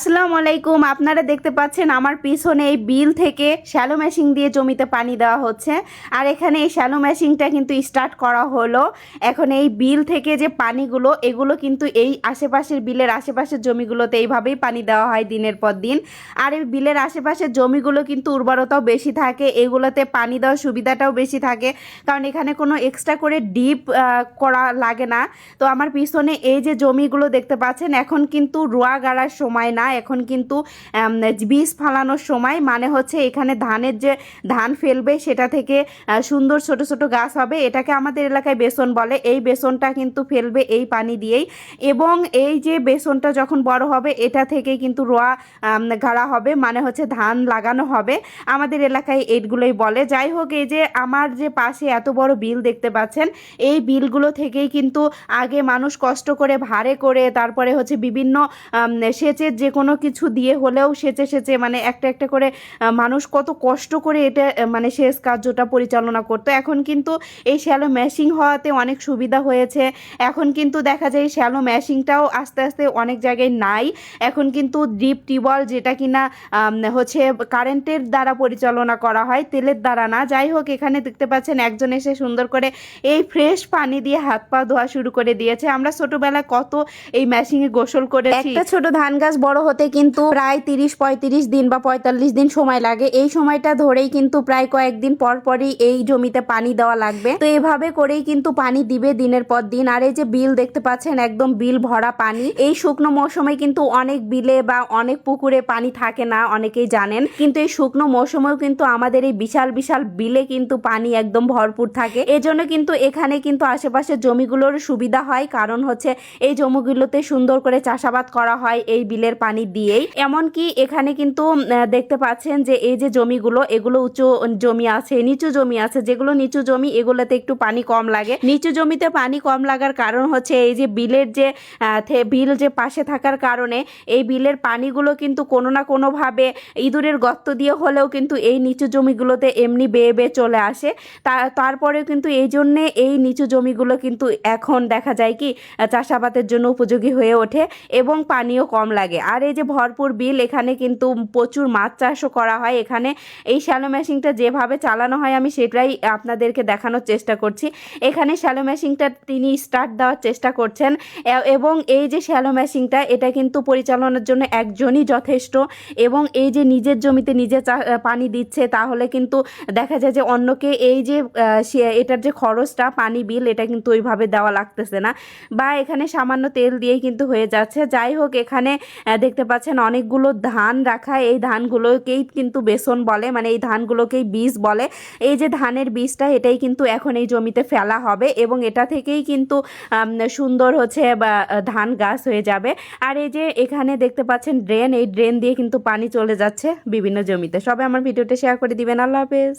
আসসালামু আলাইকুম। আপনারা দেখতে পাচ্ছেন আমার পিছনে এই বিল থেকে শ্যালো মেশিন দিয়ে জমিতে পানি দেওয়া হচ্ছে। আর এখানে এই শ্যালো মেশিনটা কিন্তু স্টার্ট করা হলো। এখন এই বিল থেকে যে পানিগুলো এগুলো কিন্তু এই আশেপাশের বিলের আশেপাশের জমিগুলোতে এইভাবেই পানি দেওয়া হয় দিনের পর দিন। আর এই বিলের আশেপাশের জমিগুলো কিন্তু উর্বরতাও বেশি থাকে, এগুলোতে পানি দেওয়ার সুবিধাটাও বেশি থাকে, কারণ এখানে কোনো এক্সট্রা করে ডিপ করা লাগে না। তো আমার পিছনে এই যে জমিগুলো দেখতে পাচ্ছেন, এখন কিন্তু রোয়া গাড়ার সময় না, এখন কিন্তু বীজ ফালানোর সময়। মানে হচ্ছে এখানে ধানের যে ধান ফেলবে সেটা থেকে সুন্দর ছোট ছোট গাছ হবে, এটাকে আমাদের এলাকায় বেসন বলে। এই বেসনটা কিন্তু ফেলবে এই পানি দিয়েই, এবং এই যে বেসনটা যখন বড় হবে এটা থেকে কিন্তু রোয়া গাড়া হবে, মানে হচ্ছে ধান লাগানো হবে। আমাদের এলাকায় এইগুলোই বলে। যাই হোক, এই যে আমার যে পাশে এত বড় বিল দেখতে পাচ্ছেন, এই বিলগুলো থেকেই কিন্তু আগে মানুষ কষ্ট করে ভাড়ে করে তারপরে হচ্ছে বিভিন্ন সেচের যে কোনো কিছু দিয়ে হলেও সেচে মানে একটা একটা করে মানুষ কত কষ্ট করে এটা মানে সেচ কার্যটা পরিচালনা করতো। এখন কিন্তু এই শ্যালো মেশিন হওয়াতে অনেক সুবিধা হয়েছে। এখন কিন্তু দেখা যায় শ্যালো মেশিনটাও আস্তে আস্তে অনেক জায়গায় নাই। এখন কিন্তু ডিপ টিউবওয়েল, যেটা কিনা হচ্ছে কারেন্টের দ্বারা পরিচালনা করা হয়, তেলের দ্বারা না। যাই হোক, এখানে দেখতে পাচ্ছেন একজন এসে সুন্দর করে এই ফ্রেশ পানি দিয়ে হাত পা ধোয়া শুরু করে দিয়েছে। আমরা ছোটবেলায় কত এই মেশিনে গোসল করেছি। একটা ছোট ধান গাছ বড় হতে কিন্তু প্রায় 30-35 দিন বা 45 দিন সময় লাগে। এই সময়টা ধরেই কিন্তু প্রায় কয়েকদিন পর পরই এই জমিতে পানি দেওয়া লাগবে। তো এভাবে করেই কিন্তু পানি দিবে দিনের পর দিন। আর এই যে বিল দেখতে পাচ্ছেন, একদম বিল ভরা পানি। এই শুকনো মৌসুমে কিন্তু অনেক বিলে বা অনেক পুকুরে পানি থাকে না, অনেকেই জানেন, কিন্তু এই শুকনো মৌসুমেও কিন্তু আমাদের এই বিশাল বিশাল বিলে কিন্তু পানি একদম ভরপুর থাকে। এজন্য কিন্তু এখানে কিন্তু আশেপাশের জমিগুলোর সুবিধা হয়, কারণ হচ্ছে এই জমিগুলোতে সুন্দর করে চাষাবাদ করা হয় এই বিলের পানি দিয়েই। এমনকি এখানে কিন্তু দেখতে পাচ্ছেন যে এই যে জমিগুলো, এগুলো উঁচু জমি আছে, নিচু জমি আছে। যেগুলো নিচু জমি এগুলোতে একটু পানি কম লাগে। নিচু জমিতে পানি কম লাগার কারণ হচ্ছে এই যে বিলের যে বিল যে পাশে থাকার কারণে এই বিলের পানিগুলো কিন্তু কোনো না কোনোভাবে ইঁদুরের গর্ত দিয়ে হলেও কিন্তু এই নিচু জমিগুলোতে এমনি বেয়ে বেয়ে চলে আসে। তারপরেও কিন্তু এই জন্যে এই নিচু জমিগুলো কিন্তু এখন দেখা যায় কি চাষাবাদের জন্য উপযোগী হয়ে ওঠে এবং পানিও কম লাগে। আর এই যে ভরপুর বিল, এখানে কিন্তু প্রচুর মাছ চাষও করা হয়। এখানে এই শ্যালো মেশিনটা যেভাবে চালানো হয় আমি সেটাই আপনাদেরকে দেখানোর চেষ্টা করছি। এখানে শ্যালো মেশিনটা তিনি স্টার্ট দেওয়ার চেষ্টা করছেন, এবং এই যে শ্যালো মেশিনটা এটা কিন্তু পরিচালনার জন্য একজনই যথেষ্ট। এবং এই যে নিজের জমিতে নিজে পানি দিচ্ছে, তাহলে কিন্তু দেখা যায় যে অন্যকে এই যে এটার যে খরচটা পানি বিল, এটা কিন্তু ওইভাবে দেওয়া লাগতেছে না, বা এখানে সামান্য তেল দিয়েই কিন্তু হয়ে যাচ্ছে। যাই হোক, এখানে দেখতে পাচ্ছেন অনেকগুলো ধান রাখা। এই ধানগুলোকেই কিন্তু বেসন বলে, মানে এই ধানগুলোকেই বীজ বলে। এই যে ধানের বীজটা, এটাই কিন্তু এখন এই জমিতে ফেলা হবে এবং এটা থেকেই কিন্তু সুন্দর হচ্ছে বা ধান গাছ হয়ে যাবে। আর এই যে এখানে দেখতে পাচ্ছেন ড্রেন, এই ড্রেন দিয়ে কিন্তু পানি চলে যাচ্ছে বিভিন্ন জমিতে। সবাই আমার ভিডিওটা শেয়ার করে দিবেন। আল্লাহ হাফেজ।